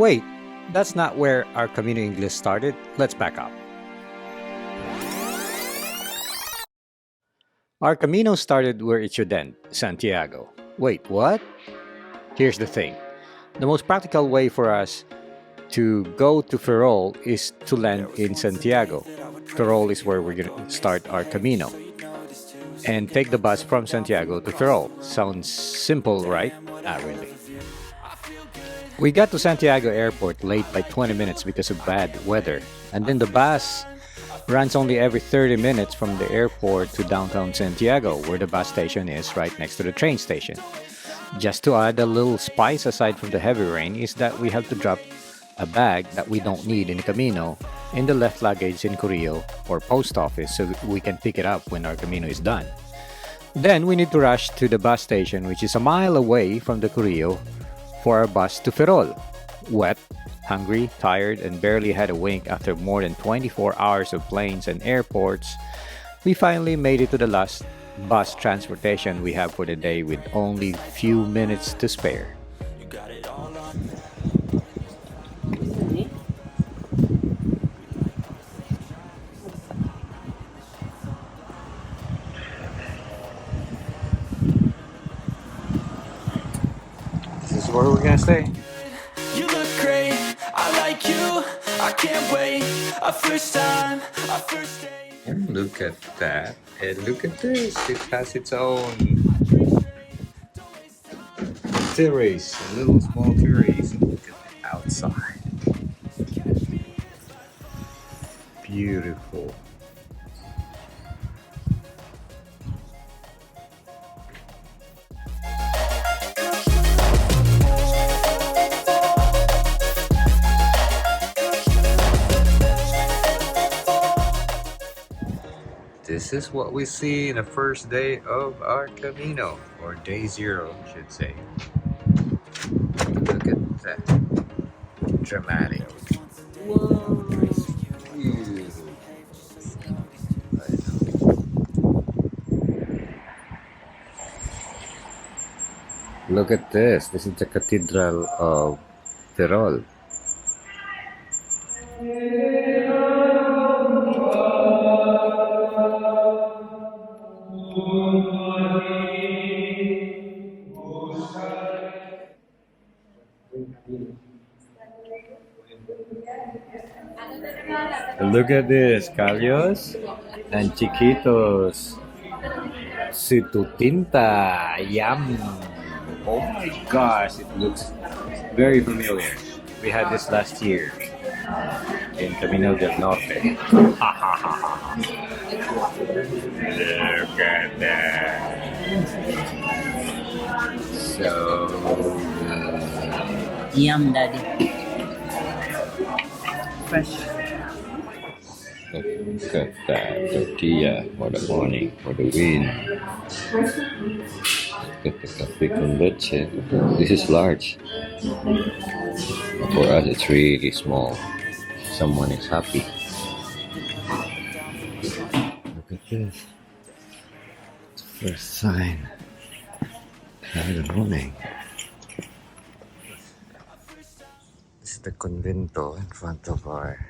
Wait, that's not where our Camino Ingles started. Let's back up. Our Camino started where it should end, Santiago. Wait, what? Here's the thing. The most practical way for us to go to Ferrol is to land in Santiago. Ferrol is where we're going to start our Camino. And take the bus from Santiago to Ferrol. Sounds simple, right? Not really. We got to Santiago Airport late by 20 minutes because of bad weather. And then the bus runs only every 30 minutes from the airport to downtown Santiago, where the bus station is right next to the train station. Just to add a little spice aside from the heavy rain is that we have to drop a bag that we don't need in the Camino in the left luggage in Correo or post office so we can pick it up when our Camino is done. Then we need to rush to the bus station, which is a mile away from the Correo, for our bus to Ferrol. Wet, hungry, tired, and barely had a wink after more than 24 hours of planes and airports, we finally made it to the last bus transportation we have for the day with only few minutes to spare. This is where we're gonna stay. You look great, I like you, I can't wait. A first time, a first date. And look at that. And look at this. It has its own terrace, a little small terrace. And look at the outside. Beautiful. This is what we see in the first day of our Camino, or day 0, I should say. Look at that. Dramatic. Whoa. Look at this. This is the Cathedral of Ferrol. Look at this, Carlos and Chiquitos. Situtinta, yum. Oh my gosh, it looks very familiar. We had this last year in Camino del Norte. Ha ha ha ha. Look at that. So good. Yum, Daddy. Fresh. Look at that tortilla for the morning, for the win. Look at the cafe con leche. This is large. For us, it's really small. Someone is happy. Look at this. First sign of the morning. This is the convento in front of our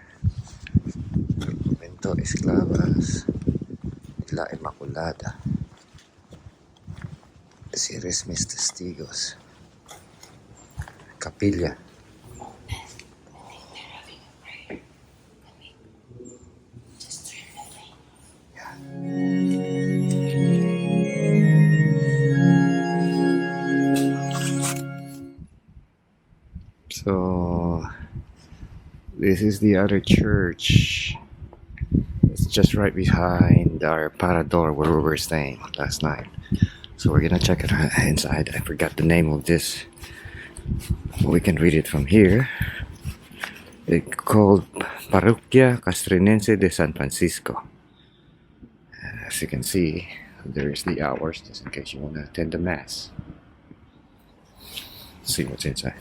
Convento Esclavas de la Inmaculada. Seres Mis Testigos. Capilla. So this is the other church. It's just right behind our parador where we were staying last night. So we're gonna check it inside. I forgot the name of this. We can read it from here. It's called Parroquia Castrenense de San Francisco. As you can see, there's the hours just in case you want to attend the mass. Let's see what's inside.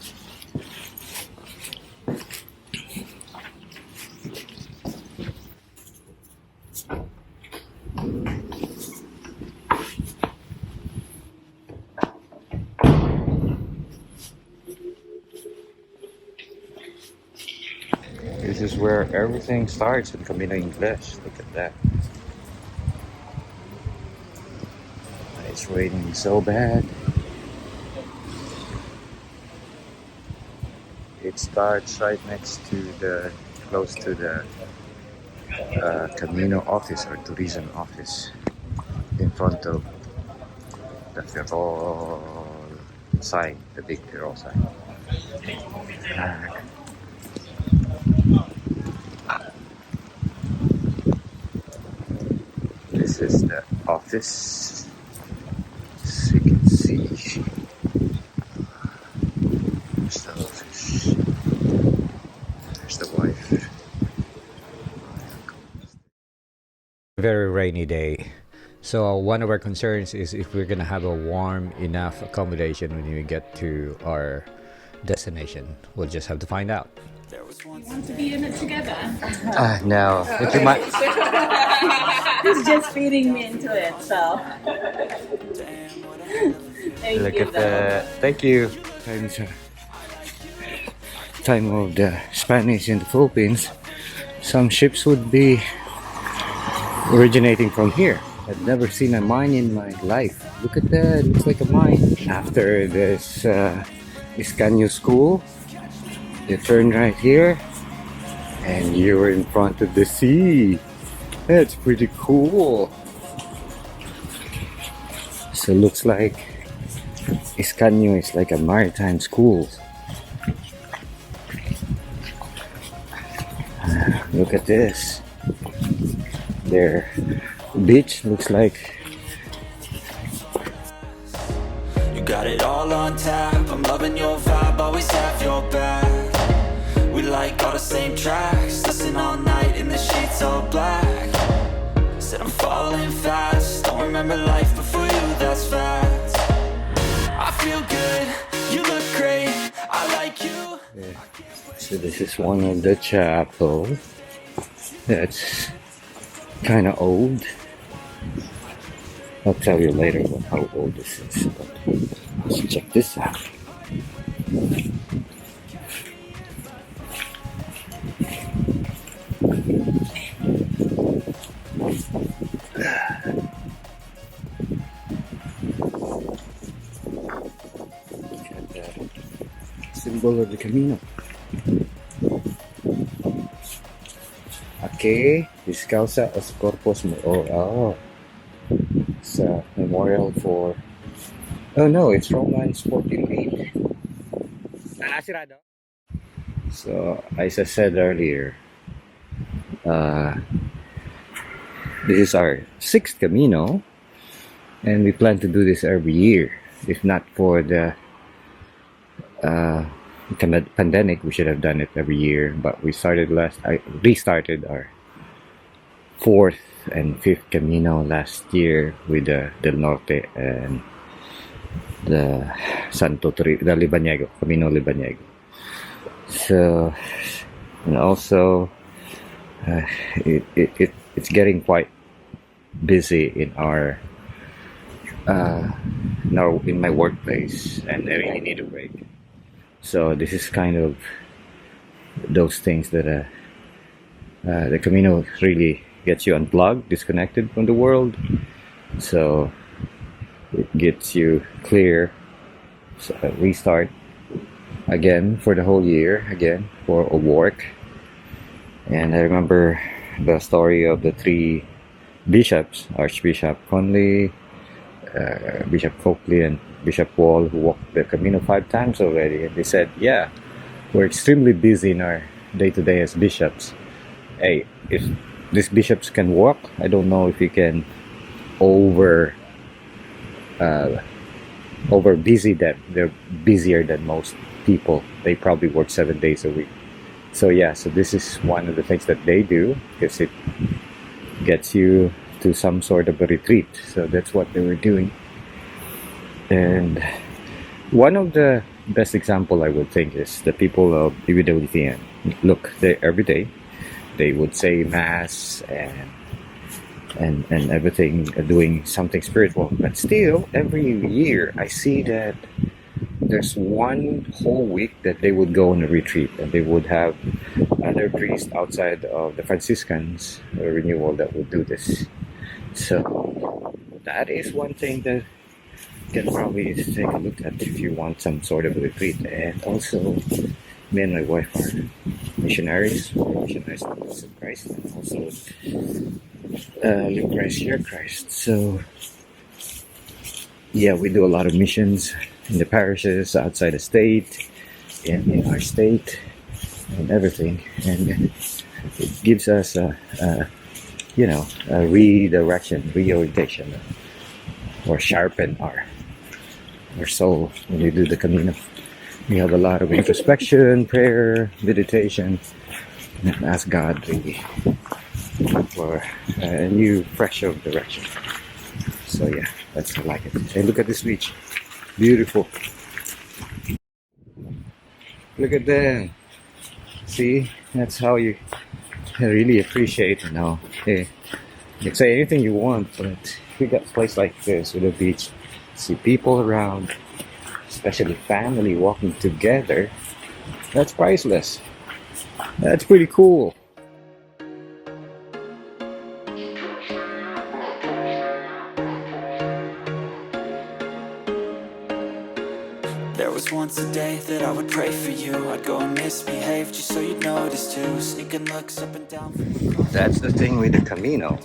where everything starts in Camino Ingles. Look at that. It's raining so bad. It starts right next to the, close to the Camino office or tourism office in front of the Ferrol sign, the big Ferrol sign. This is the office. As you can see, there's the office. There's the wife. Very rainy day. So one of our concerns is if we're gonna have a warm enough accommodation when we get to our destination. We'll just have to find out. Want to be in it together? No. Would you mind? He's just feeding me into it, so. Look at that. Thank you. Time of the Spanish in the Philippines. Some ships would be originating from here. I've never seen a mine in my life. Look at that. It looks like a mine. After this Iscanio school, you turn right here and you're in front of the sea. That's pretty cool. So it looks like Iscanio is like a maritime school. Look at this. Their beach looks like. You got it all on tap. I'm loving your vibe, always have your back. We like all the same tracks. Listen all night in the sheets all black. Said I'm falling fast. Don't remember life before you, that's facts. I feel good, you look great, I like you. Yeah. So this is one of the chapels. That's kind of old. I'll tell you later how old this is. But let's check this out. Symbol of the Camino. Okay, Descalza os Corpus Mo. Oh, it's a memorial for. Oh no, it's Romans 14:8. So, as I said earlier, this is our 6th Camino, and we plan to do this every year. If not for the pandemic, we should have done it every year. But we restarted our 4th and 5th Camino last year with the Del Norte and the the Libaniego, Camino Libaniego. So, and also, it's getting quite busy in in my workplace, and I really need a break. So this is kind of those things that the Camino really gets you unplugged, disconnected from the world. So it gets you clear. So restart again for the whole year, again for a work. And I remember the story of the 3 bishops, Archbishop Conley, Bishop Coakley, and Bishop Wall, who walked the Camino 5 times already. And they said, yeah, we're extremely busy in our day-to-day as bishops. Hey, if these bishops can walk, I don't know if you can over busy them. They're busier than most people. They probably work 7 days a week. So yeah, so this is one of the things that they do, because it gets you to some sort of a retreat. So that's what they were doing. And one of the best example I would think is the people of BBWTN. Look, they every day they would say mass and everything, doing something spiritual. But still, every year I see that there's one whole week that they would go on a retreat, and they would have other priests outside of the Franciscans renewal that would do this. So that is one thing that you can probably take a look at if you want some sort of retreat. And also, me and my wife are missionaries. We're missionaries of Christ, and also live Christ, share Christ. So yeah, we do a lot of missions in the parishes, outside the state, in our state, and everything. And it gives us a redirection, reorientation, or sharpen our soul when we do the Camino. We have a lot of introspection, prayer, meditation, and ask God really for a new, fresh of direction. So yeah, that's I like it. Hey, look at this beach, beautiful. Look at that. See, that's how you really appreciate. Hey, you can say anything you want, but we got a place like this with a beach, see people around, especially family walking together. That's priceless. That's pretty cool. There was once a day that I would pray for you. I'd go and misbehave just so you'd notice too. Sneaking looks up and down from across. That's the thing with the Camino,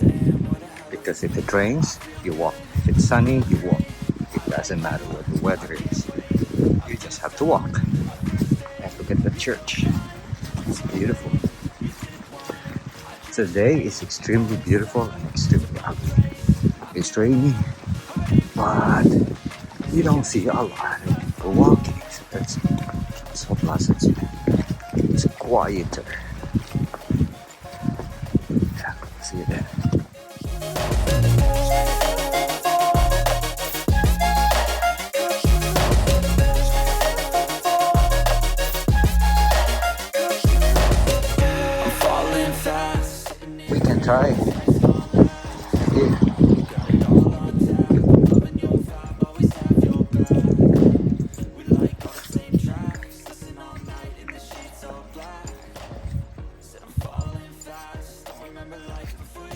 because if it rains, you walk. If it's sunny, you walk. It doesn't matter what the weather is. You just have to walk. And look at the church. It's beautiful. Today is extremely beautiful and extremely ugly. It's rainy, but you don't see a lot of people walking. So that's so pleasant. It's quieter. Yeah, see it there. I'm falling fast. We can try. Yeah.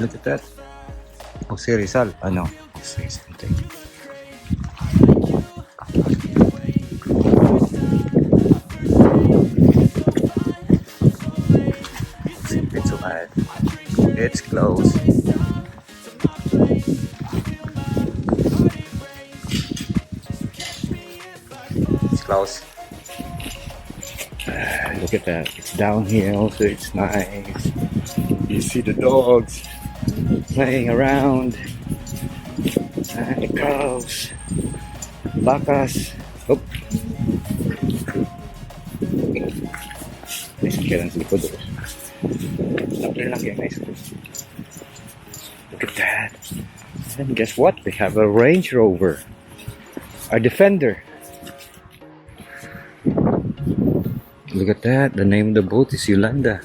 Look at that. Jose Rizal. No. Jose something. It's bad. It's closed. It's closed. Look at that. It's downhill, so it's nice. You see the dogs playing around. And the cows. Vacas. Oh. May sakyanan sa likod. Nice. Look at that. And guess what? They have a Range Rover. A Defender. Look at that. The name of the boat is Yolanda.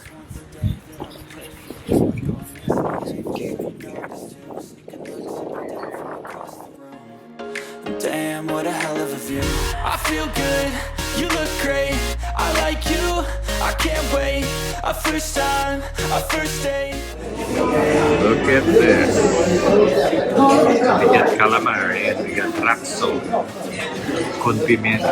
Damn, what a hell of a view. I feel good, you look great. I like you, I can't wait. A first time, a first date. Look at this. We got calamari and we got rapso. Con pimiento.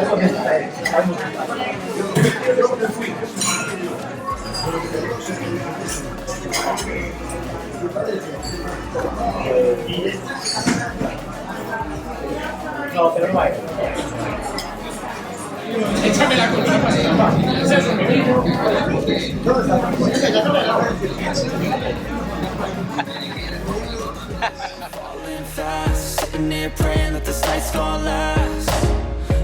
Falling fast, sitting here praying that this night's gonna last.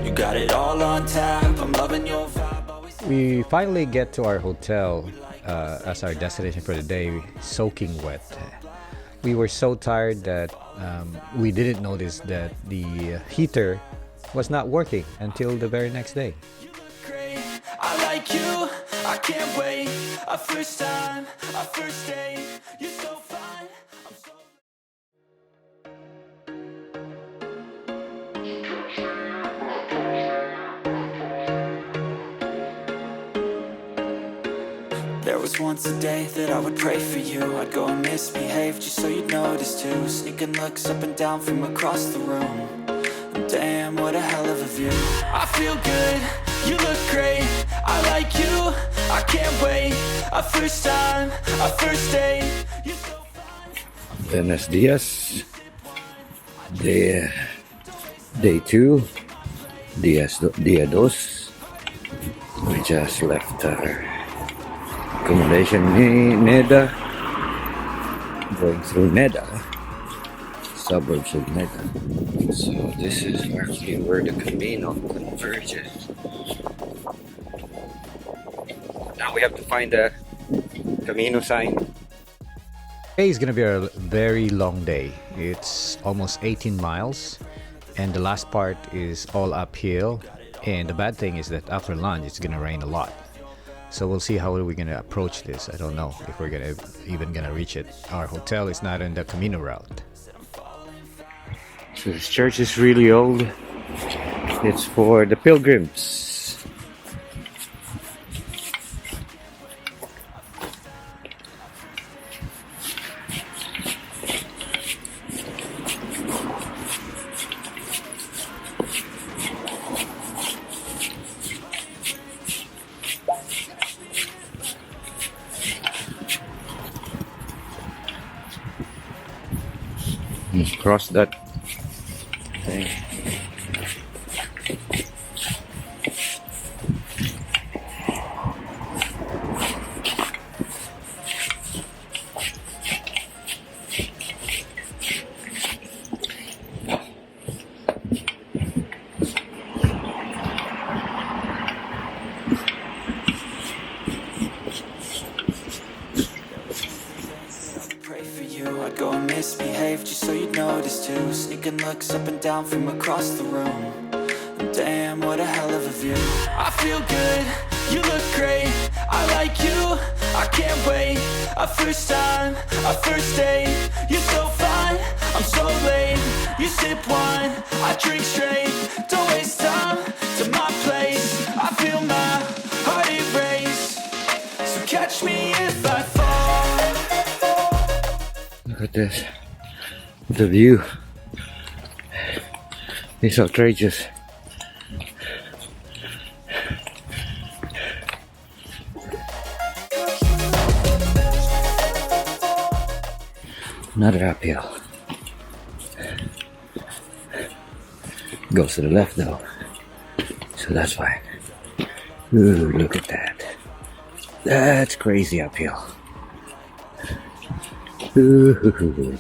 You got it all on tap, I'm loving your vibe. Always We finally get to our hotel as our destination for the day, soaking wet. We were so tired that we didn't notice that the heater was not working until the very next day. great, I like you, I can't wait. A first time, a first date. You're so fine, I'm so... was once a day that I would pray for you. I'd go and misbehave just so you'd notice too. Sneaking looks up and down from across the room. And damn, what a hell of a view. I feel good, you look great, I like you, I can't wait. A first time, a first date. You're so fine. Buenos dias. Day 2. Dia dos. We just left our accommodation in Neda. Going through Neda. Suburbs of Neda. So this is actually where the Camino converges. Now we have to find the Camino sign. Today is going to be a very long day. It's almost 18 miles and the last part is all uphill, and the bad thing is that after lunch it's going to rain a lot. So we'll see how we're going to approach this. I don't know if we're even going to reach it. Our hotel is not in the Camino route. So this church is really old. It's for the pilgrims. Cross that thing. Pray for you, I'd go and misbehave just so you'd notice too. Sneaking looks up and down from across the room. And damn, what a hell of a view. I feel good, you look great, I like you, I can't wait. A first time, a first date. You're so fine, I'm so late. You sip wine, I drink straight. Don't waste time to my place. I feel my heart erase. So catch me if I fall. Look at this. The view. It's outrageous. Another uphill. Goes to the left though. So that's fine. Ooh, look at that. That's crazy uphill. Ooh.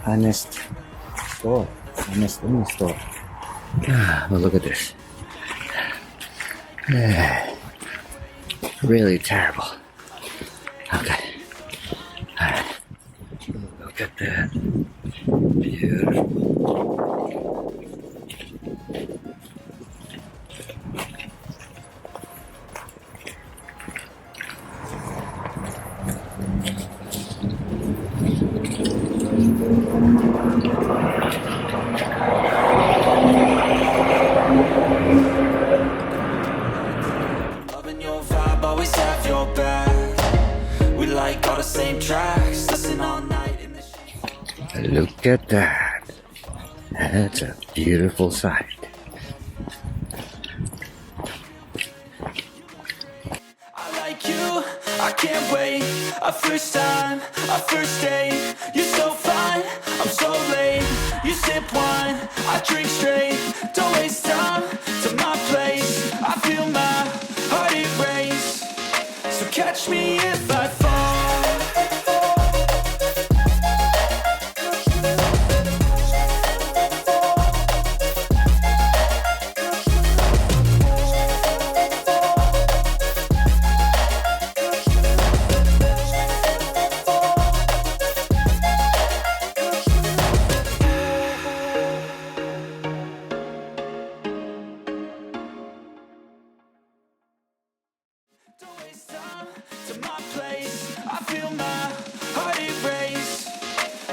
Honest store. Honest store. Well, look at this. Really terrible. Okay. Alright. Look at that. Beautiful. Loving your vibe, always have your back. We like all the same tracks, listen all night in the sheets. Look at that. That's a beautiful sight. I like you, I can't wait. A first time, a first date. You're so fine, I'm so late. You sip wine, I drink straight. Don't waste time to my place. I feel my heart erase. So catch me if I fall. Don't waste time to my place. I feel my heart erase.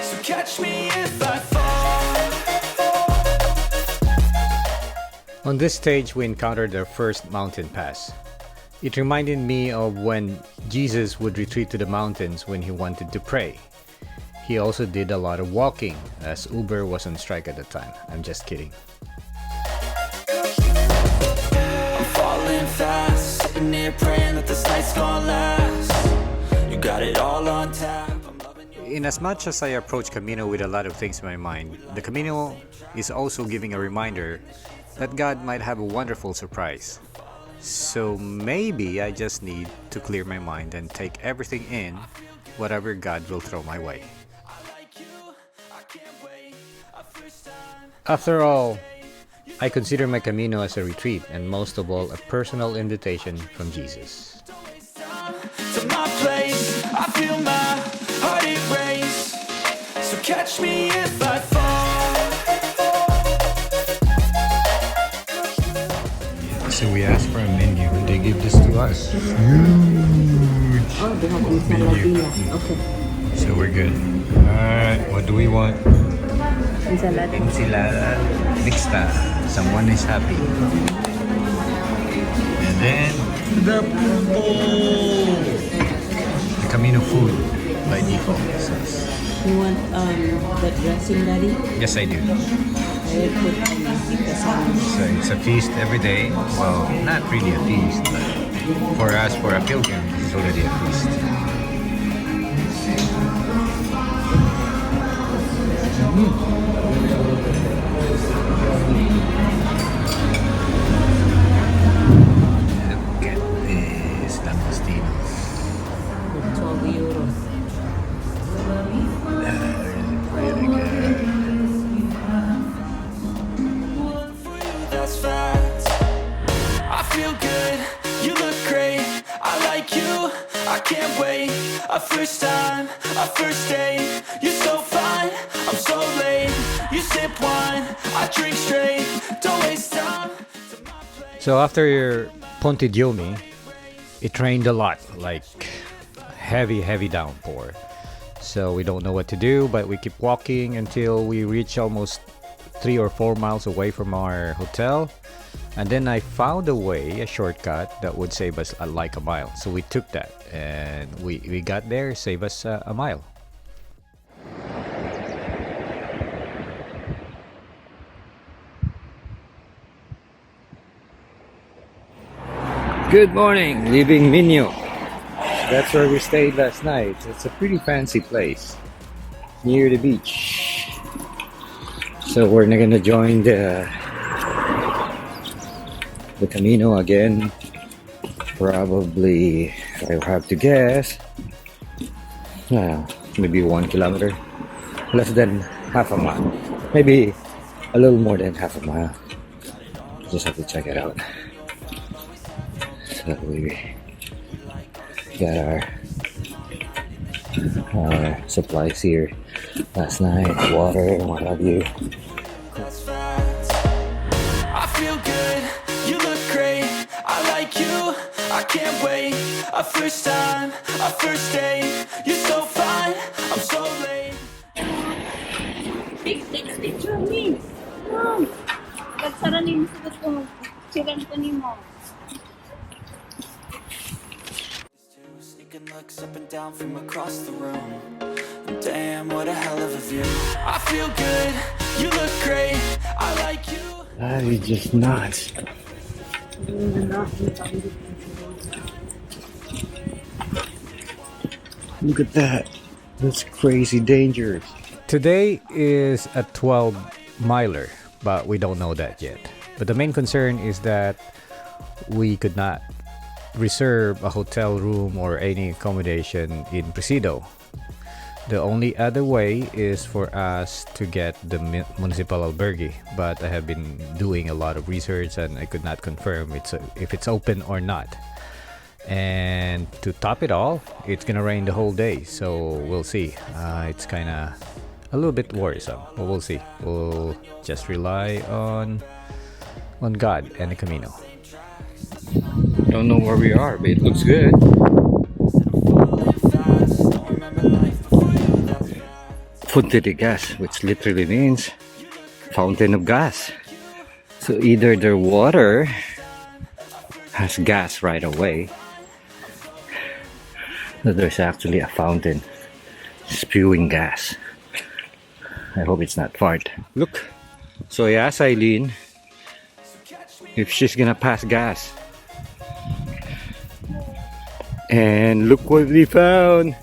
So catch me if I fall. On this stage, we encountered our first mountain pass. It reminded me of when Jesus would retreat to the mountains when he wanted to pray. He also did a lot of walking, as Uber was on strike at the time. I'm just kidding. I'm falling fast, sitting here praying that this night's gonna last. You got it all on tap. I'm loving you. In as much as I approach Camino with a lot of things in my mind, the Camino is also giving a reminder that God might have a wonderful surprise. So maybe I just need to clear my mind and take everything in, whatever God will throw my way. After all, I consider my Camino as a retreat and most of all a personal invitation from Jesus. To my place, I feel my heart erase. So catch me if I fall. So we asked for a menu. They give this to us. Huge Oh, they have these Latino. Okay. So we're good. Alright, what do we want? Ensalada. Enchilada mixta. Someone is happy. And then the Camino food by default. You want the dressing, Daddy? Yes, I do. I will put the salad. So it's a feast every day. Well, not really a feast, but for us, for a pilgrim, it's already a feast. Look at this, langostinos. 12 euros. Really good. That's facts. I feel good, you look great. I like you, I can't wait. A first time, a first date. You're so fine, I'm so late. You sip wine, I drink straight. Don't waste time. So after your Ponte Diomi, it rained a lot, like heavy downpour. So we don't know what to do, but we keep walking until we reach almost 3 or 4 miles away from our hotel. And then I found a shortcut that would save us like a mile. So we took that and we got there, save us a mile. Good morning, leaving Miño. That's where we stayed last night. It's a pretty fancy place near the beach. So we're not gonna join the Camino again. Probably, I have to guess, maybe 1 kilometer, less than half a mile, maybe a little more than half a mile. Just have to check it out. So we got our supplies here last night, water and what have you. That's facts. I feel good, you look great. I like you, I can't wait. A first time, a first date. You're so fine, I'm so late. Take picture of me. Mom. Pagsara ni mo sa gusto. Sigan ko ni mo. Sneaking looks up and down from across the room. Damn, what a hell of a view. I feel good, you look great. I like you. That is just nuts. Look at that. That's crazy dangerous. Today is a 12-miler, but we don't know that yet. But the main concern is that we could not reserve a hotel room or any accommodation in Presedo. The only other way is for us to get the municipal albergue, but I have been doing a lot of research and I could not confirm if it's open or not. And to top it all, it's gonna rain the whole day, so we'll see. It's kind of a little bit worrisome, but we'll see. We'll just rely on God and the Camino. Don't know where we are, but it looks good. Fonte de gas, which literally means fountain of gas. So either their water has gas right away. But there's actually a fountain spewing gas. I hope it's not fart. Look, so I asked Eileen if she's gonna pass gas. And look what we found.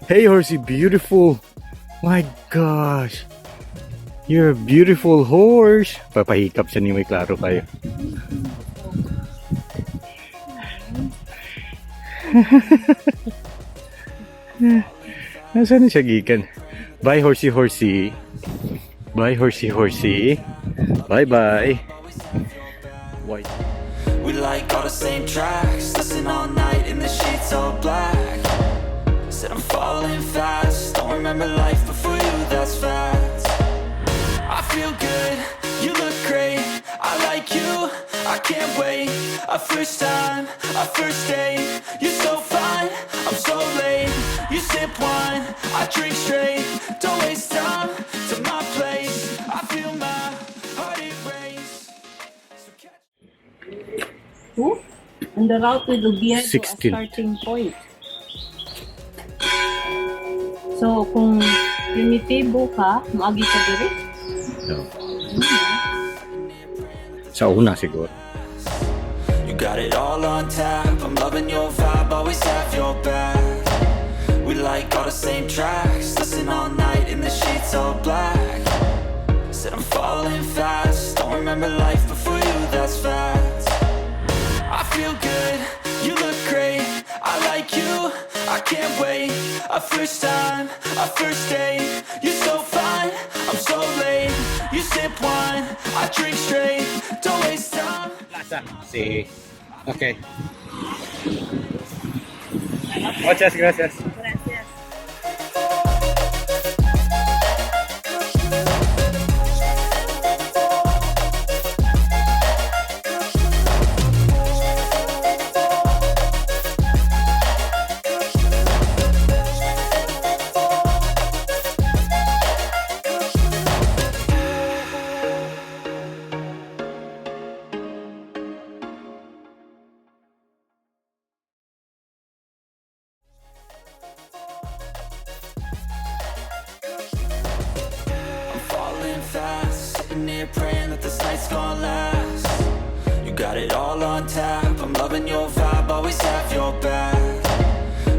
Hey horsey, beautiful. My gosh. You're a beautiful horse. Papahikap siya ni may klaro kayo. Nasaan na siya gikan? Bye horsey horsey. Bye horsey horsey. Bye bye. White. We like all the same tracks, listen all night in the sheets all black. Said I'm falling fast, don't remember life before you, that's fact. I feel good, you look great, I like you, I can't wait. A first time, a first date, you're so fine, I'm so late. You sip wine, I drink straight, don't waste time to my place. I feel my heart erase. So catch On the route with Lubian to a 16. starting point. So, kung primitibo ka, maagi ka diri. No. Sa una siguro. You got it all on tap, I'm loving your vibe, always have your back. We like all the same tracks, listen all night in the sheets all black. Said I'm falling fast, don't remember life before you, that's fact. I feel good, you look great, I like you, I can't wait. A first time, a first date, you're so fine, I'm so late. You sip wine, I drink straight, don't waste time. Sí. Okay. Muchas gracias. Gracias. Fast, sitting here praying that this night's gonna last. You got it all on tap, I'm loving your vibe, always have your back.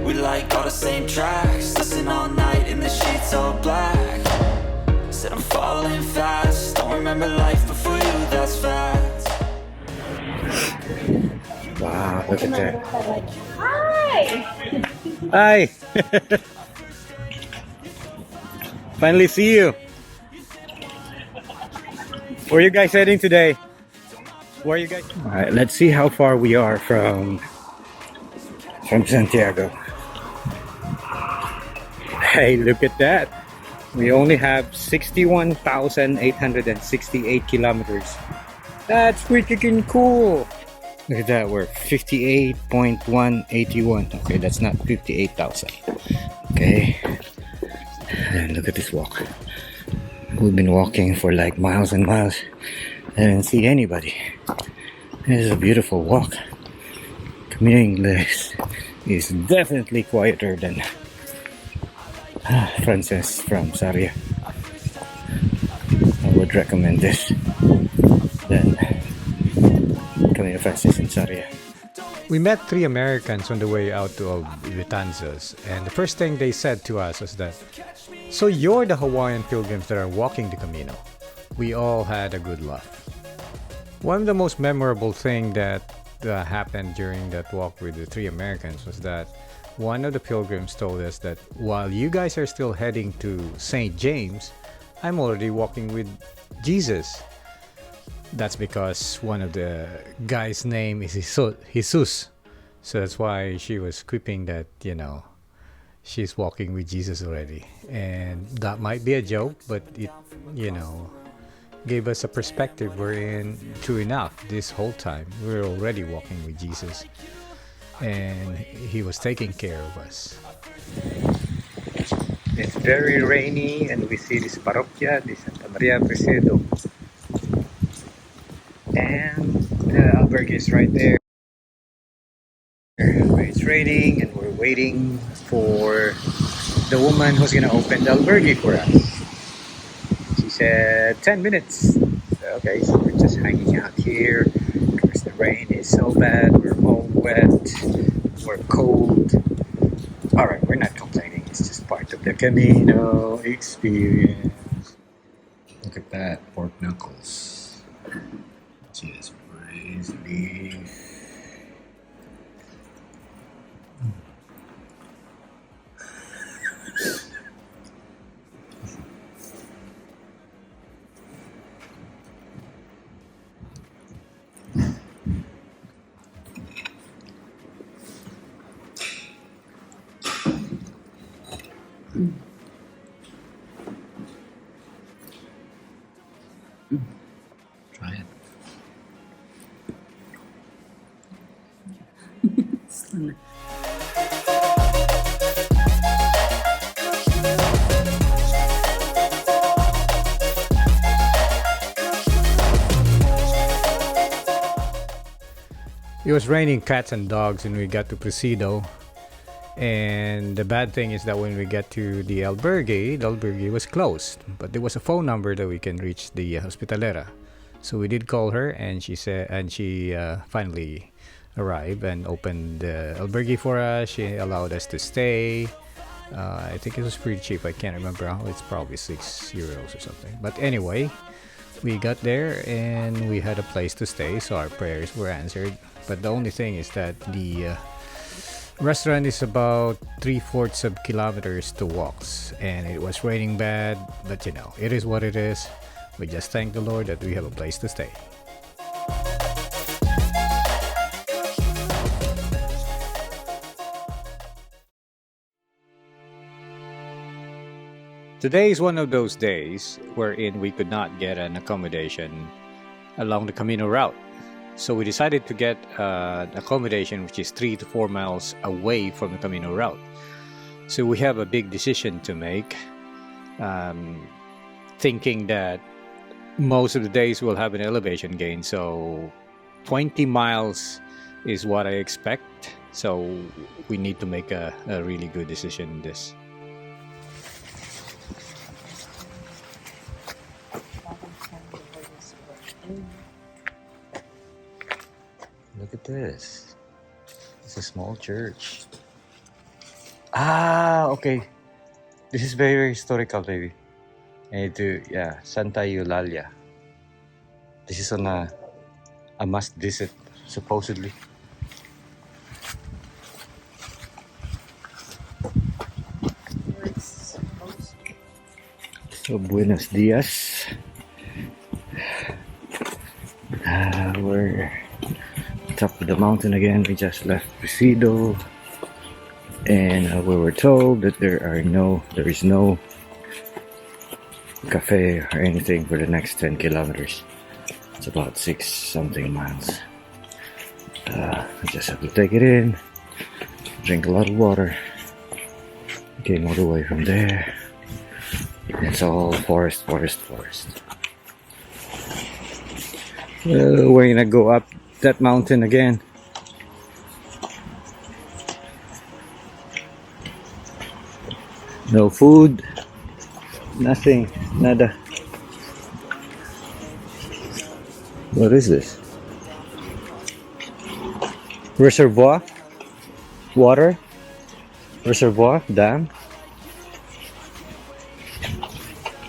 We like all the same tracks, listen all night in the sheets all black. Said I'm falling fast, don't remember life before you, that's fact. Wow, look at that. Hi! Hi. Finally see you. Where are you guys heading today? Where are you guys? All right, let's see how far we are from Santiago. Hey, look at that. We only have 61,868 kilometers. That's freaking cool. Look at that, we're 58.181. Okay, that's not 58,000. Okay. And look at this walk. We've been walking for like miles and miles. I didn't see anybody. This is a beautiful walk. Camino Ingles is definitely quieter than Frances from Saria. I would recommend this than Camino Frances in Saria. We met 3 Americans on the way out to Betanzos, and the first thing they said to us was that, "So you're the Hawaiian Pilgrims that are walking the Camino." We all had a good laugh. One of the most memorable thing that happened during that walk with the 3 Americans was that one of the pilgrims told us that while you guys are still heading to St. James, I'm already walking with Jesus. That's because one of the guys' name is Jesus. So that's why she was quipping that, she's walking with Jesus already. And that might be a joke, but it, gave us a perspective wherein, true enough, this whole time, we're already walking with Jesus. And he was taking care of us. It's very rainy, and we see this parroquia, this Santa Maria Presedo. And the albergue is right there. raining and we're waiting for the woman who's gonna open the albergue for us. She said 10 minutes. So, okay, so we're just hanging out here because the rain is so bad. We're all wet. We're cold. Alright, we're not complaining. It's just part of the Camino experience. Look at that, pork knuckles. Just braised beef. Try it. It was raining cats and dogs when we got to Presedo. And the bad thing is that when we got to the albergue was closed. But there was a phone number that we can reach the hospitalera. So we did call her, and she finally arrived and opened the albergue for us. She allowed us to stay. I think it was pretty cheap. I can't remember how. It's probably €6 or something. But anyway, we got there and we had a place to stay, so our prayers were answered. But the only thing is that the restaurant is about 3/4 of kilometers to walks, and it was raining bad, but you know, it is what it is. We just thank the Lord that we have a place to stay. Today is one of those days wherein we could not get an accommodation along the Camino route. So we decided to get an accommodation which is 3 to 4 miles away from the Camino route. So we have a big decision to make, thinking that most of the days we'll have an elevation gain. So 20 miles is what I expect. So we need to make a really good decision in this. Look at this. It's a small church. Ah, okay. This is very, very historical, baby. Yeah, Santa Eulalia. This is on a must visit, supposedly. So, buenos dias. We're top of the mountain again. We just left Presedo, and we were told that there is no cafe or anything for the next 10 kilometers. It's about 6 something miles. I just have to take it in, drink a lot of water. Came all the way from there. It's all forest. We're gonna go up that mountain again. No food, nothing, nada. What is this? Reservoir? Water? Reservoir? Dam?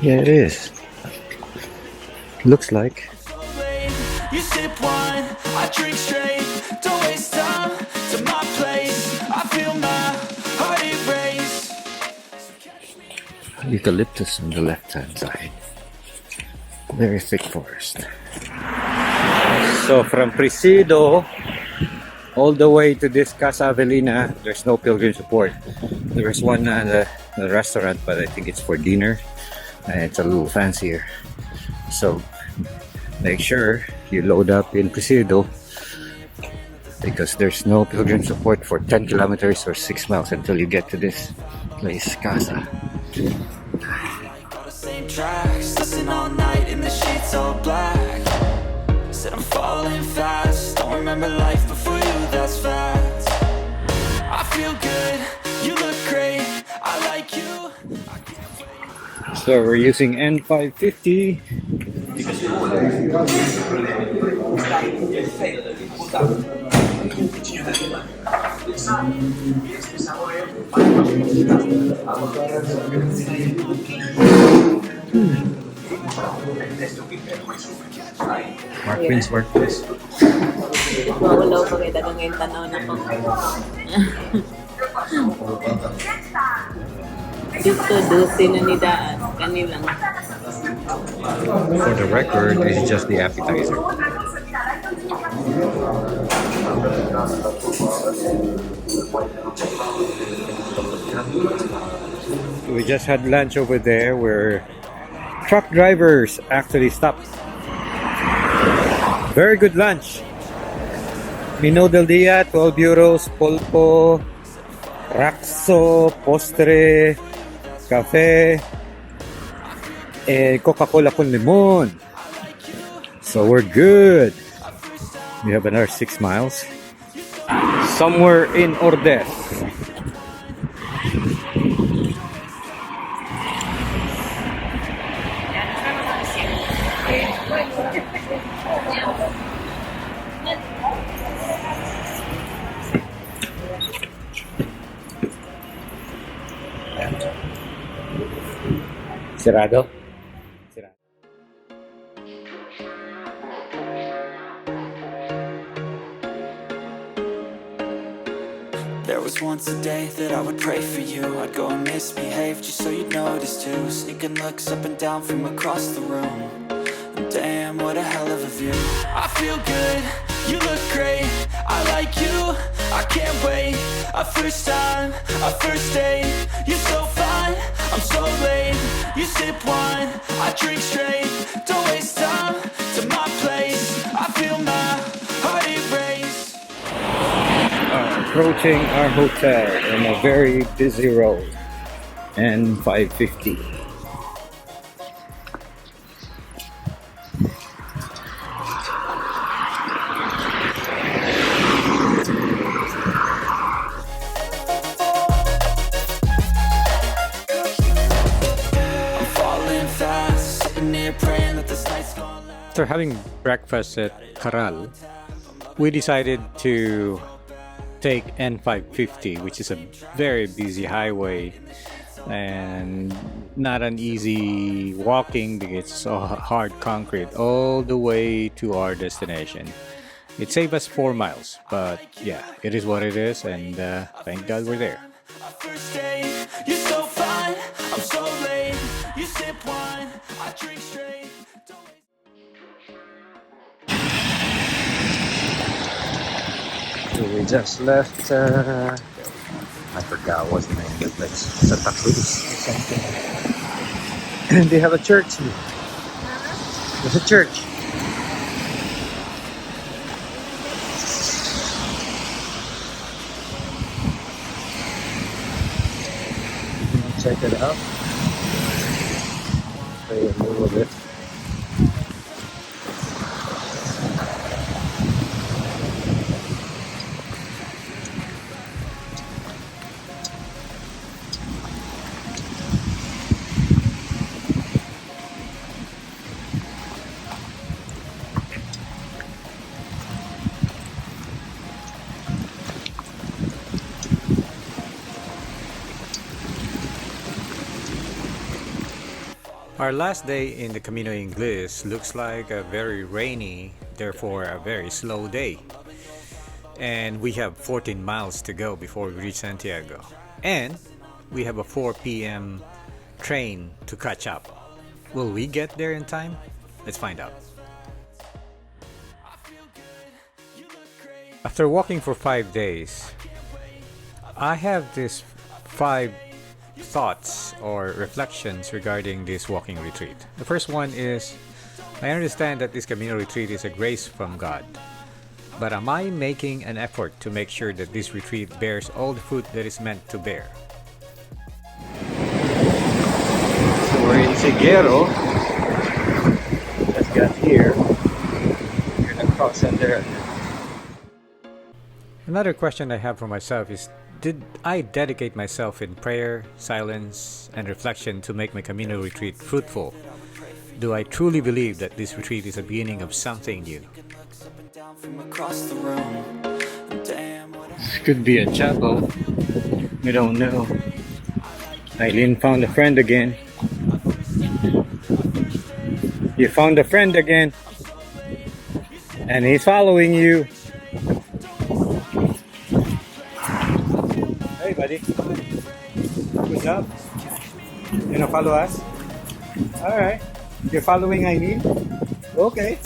Yeah, it is. Looks like. You sip wine, I drink straight. Don't waste time to my place. I feel my heart erase. Eucalyptus on the left-hand side. Very thick forest. So from Presedo all the way to this Casa Avelina, there's no pilgrim support. There's one the restaurant, but I think it's for dinner. And it's a little fancier. So make sure you load up in Presedo, because there's no pilgrim support for 10 kilometers or 6 miles until you get to this place, Casa. All the same tracks, listen all night in the sheets all black. Said I'm falling fast, don't remember life before you, that's fact. I feel good, you look great, I like you. So we're using N550. Mark Prince, Mark Prince. Mawalaw pa kita kung yung tanaw na po. Dito, 12 na nidaan. Kanilang. For the record, this is just the appetizer. We just had lunch over there where truck drivers actually stopped. Very good lunch. Menú del día, 12 euros, pulpo, raxo, postre, café, Coca-Cola con limon. So we're good. We have another 6 miles. Somewhere in Ordes. Cerrado. There was once a day that I would pray for you. I'd go and misbehave just so you'd notice too. Sneaking looks up and down from across the room. And damn, what a hell of a view. I feel good, you look great, I like you, I can't wait. A first time, a first date. You're so fine, I'm so late. You sip wine, I drink straight. Don't waste time to my place. I feel my heart erase. Approaching our hotel on a very busy road. N550. After having breakfast at Caral, we decided to take N550, which is a very busy highway and not an easy walking because it's so hard concrete all the way to our destination. It saved us 4 miles, but yeah, it is what it is, and thank God we're there. First day, you're so fine, I'm so late. You sip wine, I drink straight. So we just left, I forgot what's the name of the place. Santa Cruz or something. And they have a church here. There's a church. Check it out. Play a little bit. Our last day in the Camino Ingles looks like a very rainy, therefore a very slow day. And we have 14 miles to go before we reach Santiago. And we have a 4 p.m. train to catch up. Will we get there in time? Let's find out. After walking for 5 days, I have this 5 thoughts or reflections regarding this walking retreat. The first one is, I understand that this Camino retreat is a grace from God. But am I making an effort to make sure that this retreat bears all the fruit that is meant to bear? So we're in Seguero. Let's get here. We're gonna cross in there. Another question I have for myself is Did I dedicate myself in prayer, silence, and reflection to make my Camino retreat fruitful? Do I truly believe that this retreat is the beginning of something new? From across the room. Damn, what a This could be a chapel. We don't know. Eileen found a friend again. You found a friend again. And he's following you. Hey, buddy. What's up? You gonna follow us? Alright. You're following Eileen? Okay.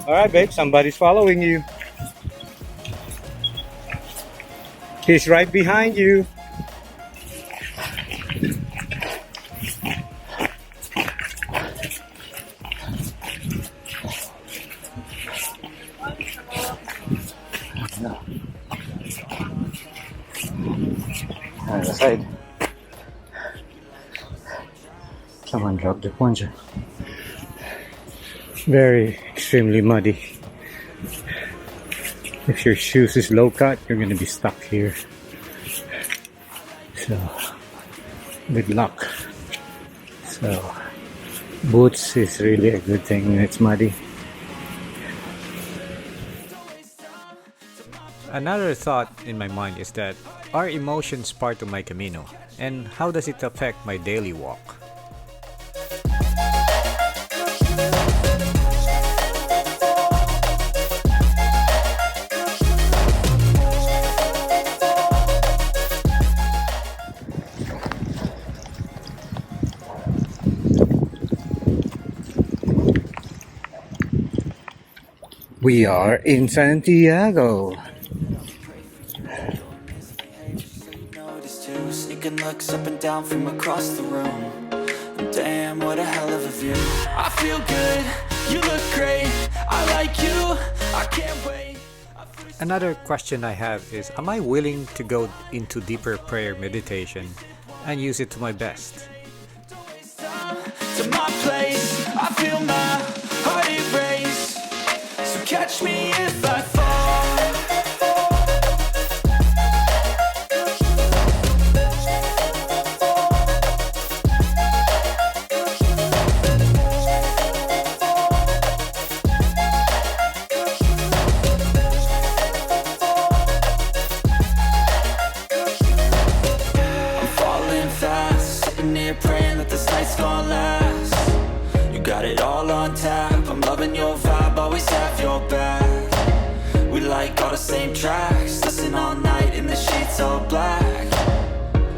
Alright, babe. Somebody's following you. He's right behind you. Other side. Someone dropped the plunger. Very extremely muddy. If your shoes is low cut, you're gonna be stuck here. So, good luck. So, boots is really a good thing when it's muddy. Another thought in my mind is that, are emotions part of my Camino? And how does it affect my daily walk? We are in Santiago. notice too. Sneaking looks up and down from across the room. Damn, what a hell of a view. I feel good, you look great. I like you, I can't wait. Another question I have is, am I willing to go into deeper prayer meditation and use it to my best? To my place, I feel my heart erase. So catch me if I fall. I'm falling fast, sitting here praying that this night's gonna last. You got it all on tap, I'm loving your vibe, always have your back. We like all the same tracks, listen all night in the sheets all black.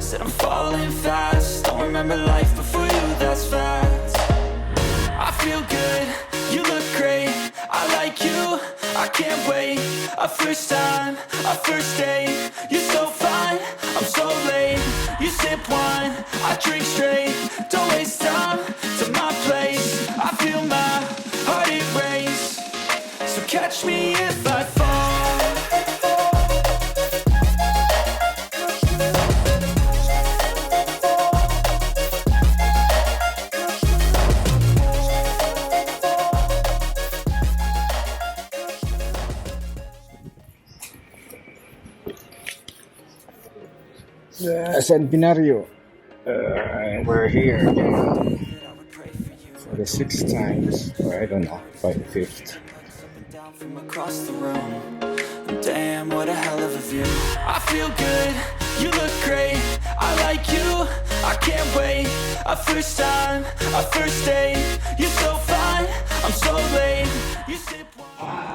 Said I'm falling fast, don't remember life before you, that's fact. I feel good, you look great, I like you, I can't wait. A first time, a first date, you're so fine, I'm so late. You sip wine, I drink straight, don't waste time, to my place. I feel my heart erase, so catch me if I fall. Centenario. We're here again for the 6th times, or I don't know, by the 5th. Down from across the room. Damn, what a hell of a view. I feel good, you look great, I like you, I can't wait. A first time, a first date, you're so fine, I'm so late. You sip wine.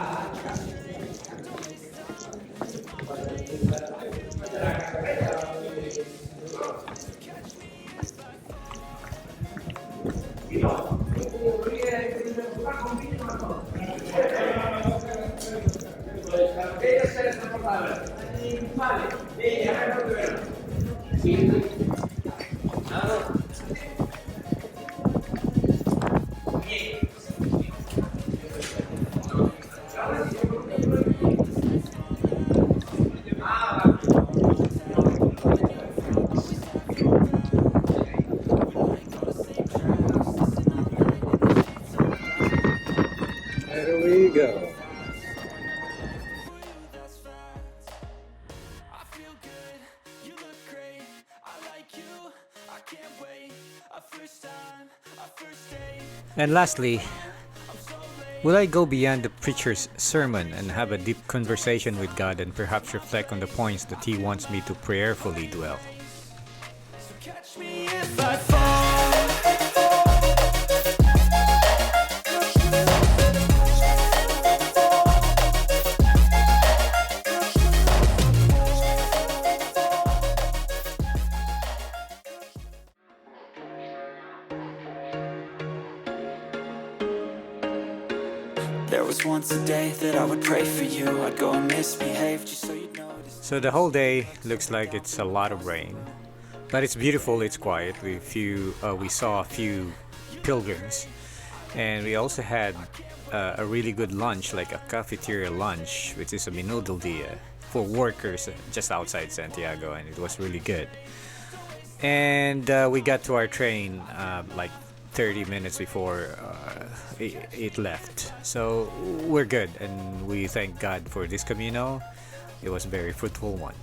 There we go. And lastly, will I go beyond the preacher's sermon and have a deep conversation with God and perhaps reflect on the points that He wants me to prayerfully dwell? Catch me if I fall. There was once a day that I would pray for you. I'd go and misbehave just so you'd notice. So the whole day looks like it's a lot of rain, but it's beautiful. It's quiet. We saw a few pilgrims, and we also had a really good lunch, like a cafeteria lunch, which is a menudo dia for workers just outside Santiago, and it was really good. And we got to our train like 30 minutes before it left. So we're good, and we thank God for this Camino. It was a very fruitful one.